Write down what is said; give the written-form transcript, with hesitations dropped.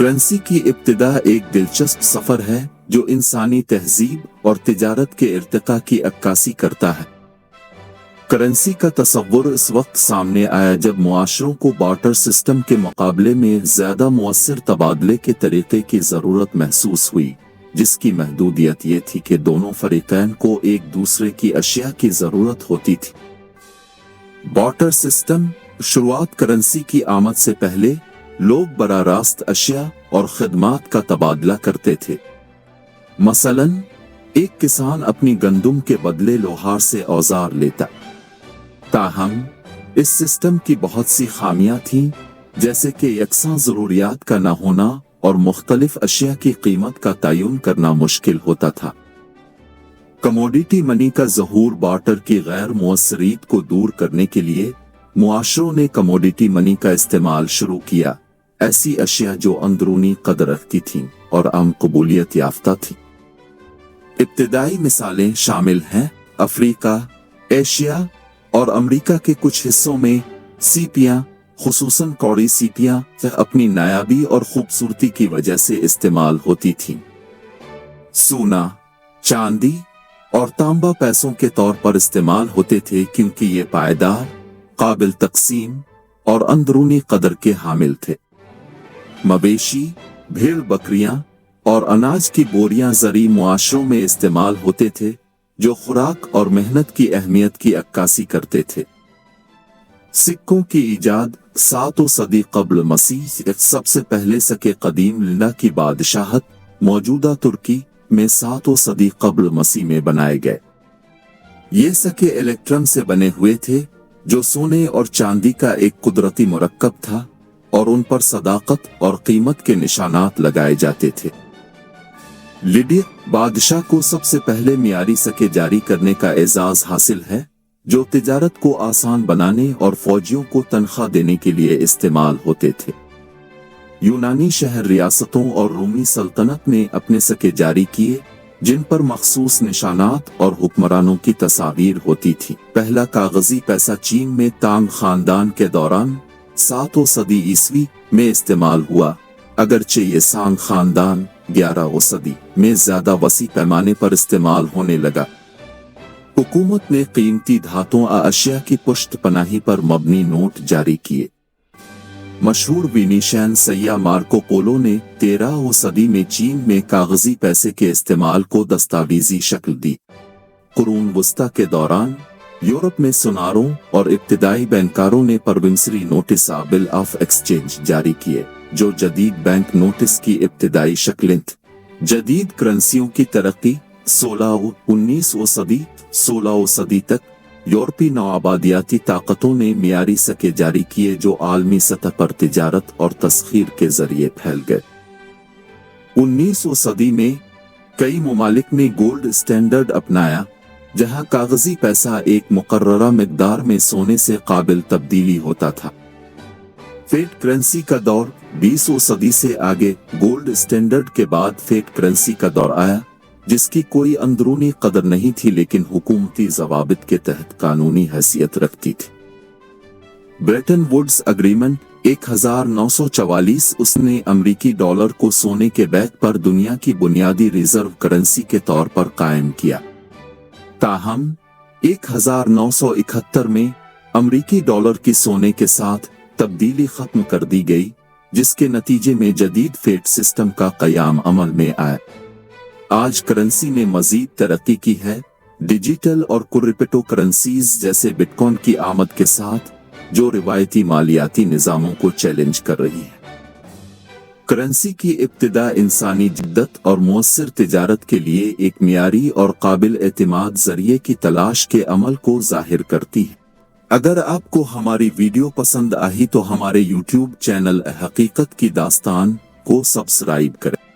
Currency کی ابتدا ایک دلچسپ سفر ہے جو انسانی تہذیب اور تجارت کے ارتقاء کی عکاسی کرتا ہے۔ کرنسی کا تصور اس وقت سامنے آیا جب معاشروں کو بارٹر سسٹم کے مقابلے میں زیادہ مؤثر تبادلے کے طریقے کی ضرورت محسوس ہوئی، جس کی محدودیت یہ تھی کہ دونوں فریقین کو ایک دوسرے کی اشیاء کی ضرورت ہوتی تھی۔ بارٹر سسٹم شروعات کرنسی کی آمد سے پہلے لوگ براہ راست اشیاء اور خدمات کا تبادلہ کرتے تھے۔ مثلاً ایک کسان اپنی گندم کے بدلے لوہار سے اوزار لیتا۔ تاہم اس سسٹم کی بہت سی خامیاں تھیں، جیسے کہ یکساں ضروریات کا نہ ہونا اور مختلف اشیاء کی قیمت کا تعین کرنا مشکل ہوتا تھا۔ کموڈیٹی منی کا ظہور بارٹر کی غیر مؤثریت کو دور کرنے کے لیے معاشروں نے کموڈیٹی منی کا استعمال شروع کیا، ایسی اشیاء جو اندرونی قدر رکھتی تھیں اور عام قبولیت یافتہ تھیں۔ ابتدائی مثالیں شامل ہیں افریقہ، ایشیا اور امریکہ کے کچھ حصوں میں سیپیاں، خصوصاً کوڑی سیپیاں اپنی نایابی اور خوبصورتی کی وجہ سے استعمال ہوتی تھیں۔ سونا، چاندی اور تانبا پیسوں کے طور پر استعمال ہوتے تھے کیونکہ یہ پائیدار، قابل تقسیم اور اندرونی قدر کے حامل تھے۔ مویشی، بھیڑ بکریاں اور اناج کی بوریاں زرعی معاشروں میں استعمال ہوتے تھے جو خوراک اور محنت کی اہمیت کی عکاسی کرتے تھے۔ سکوں کی ایجاد 7 صدی قبل مسیح، سب سے پہلے سکے قدیم لندا کی بادشاہت موجودہ ترکی میں 7 صدی قبل مسیح میں بنائے گئے۔ یہ سکے الیکٹرم سے بنے ہوئے تھے جو سونے اور چاندی کا ایک قدرتی مرکب تھا اور ان پر صداقت اور قیمت کے نشانات لگائے جاتے تھے۔ لیڈیا بادشاہ کو سب سے پہلے معیاری سکے جاری کرنے کا اعزاز حاصل ہے جو تجارت کو آسان بنانے اور فوجیوں کو تنخواہ دینے کے لیے استعمال ہوتے تھے۔ یونانی شہر ریاستوں اور رومی سلطنت نے اپنے سکے جاری کیے جن پر مخصوص نشانات اور حکمرانوں کی تصاویر ہوتی تھی۔ پہلا کاغذی پیسہ چین میں تانگ خاندان کے دوران 7 صدی عیسوی میں استعمال ہوا، اگرچہ یہ سانگ خاندان 11 صدی میں زیادہ وسیع پیمانے پر استعمال ہونے لگا۔ حکومت نے قیمتی دھاتوں اشیاء کی پشت پناہی پر مبنی نوٹ جاری کیے۔ مشہور وینیشین سیاح مارکو پولو نے 13 صدی میں چین میں کاغذی پیسے کے استعمال کو دستاویزی شکل دی۔ قرون وسطیٰ کے دوران یورپ میں سوناروں اور ابتدائی بینکاروں نے پروونسری نوٹس بل آف ایکسچینج جاری کیے جو جدید بینک نوٹس کی ابتدائی شکلیں تھیں۔ جدید کرنسیوں کی ترقی 16 صدی تک یورپی نوآبادیاتی طاقتوں نے معیاری سکے جاری کیے جو عالمی سطح پر تجارت اور تسخیر کے ذریعے پھیل گئے۔ 19 صدی میں کئی ممالک نے گولڈ اسٹینڈرڈ اپنایا جہاں کاغذی پیسہ ایک مقررہ مقدار میں سونے سے قابل تبدیلی ہوتا تھا۔ فیٹ کرنسی کا دور 20 صدی سے آگے گولڈ اسٹینڈرڈ کے بعد فیٹ کرنسی کا دور آیا جس کی کوئی اندرونی قدر نہیں تھی لیکن حکومتی ضوابط کے تحت قانونی حیثیت رکھتی تھی۔ بریٹن ووڈز اگریمنٹ 1944 اس نے امریکی ڈالر کو سونے کے بیک پر دنیا کی بنیادی ریزرو کرنسی کے طور پر قائم کیا۔ تاہم 1971 میں امریکی ڈالر کی سونے کے ساتھ تبدیلی ختم کر دی گئی جس کے نتیجے میں جدید فیٹ سسٹم کا قیام عمل میں آیا۔ آج کرنسی نے مزید ترقی کی ہے، ڈیجیٹل اور کرپٹو کرنسیز جیسے بٹ کوائن کی آمد کے ساتھ جو روایتی مالیاتی نظاموں کو چیلنج کر رہی ہے۔ کرنسی کی ابتدا انسانی جدت اور مؤثر تجارت کے لیے ایک معیاری اور قابل اعتماد ذریعے کی تلاش کے عمل کو ظاہر کرتی ہے۔ اگر آپ کو ہماری ویڈیو پسند آئی تو ہمارے یوٹیوب چینل حقیقت کی داستان کو سبسکرائب کریں۔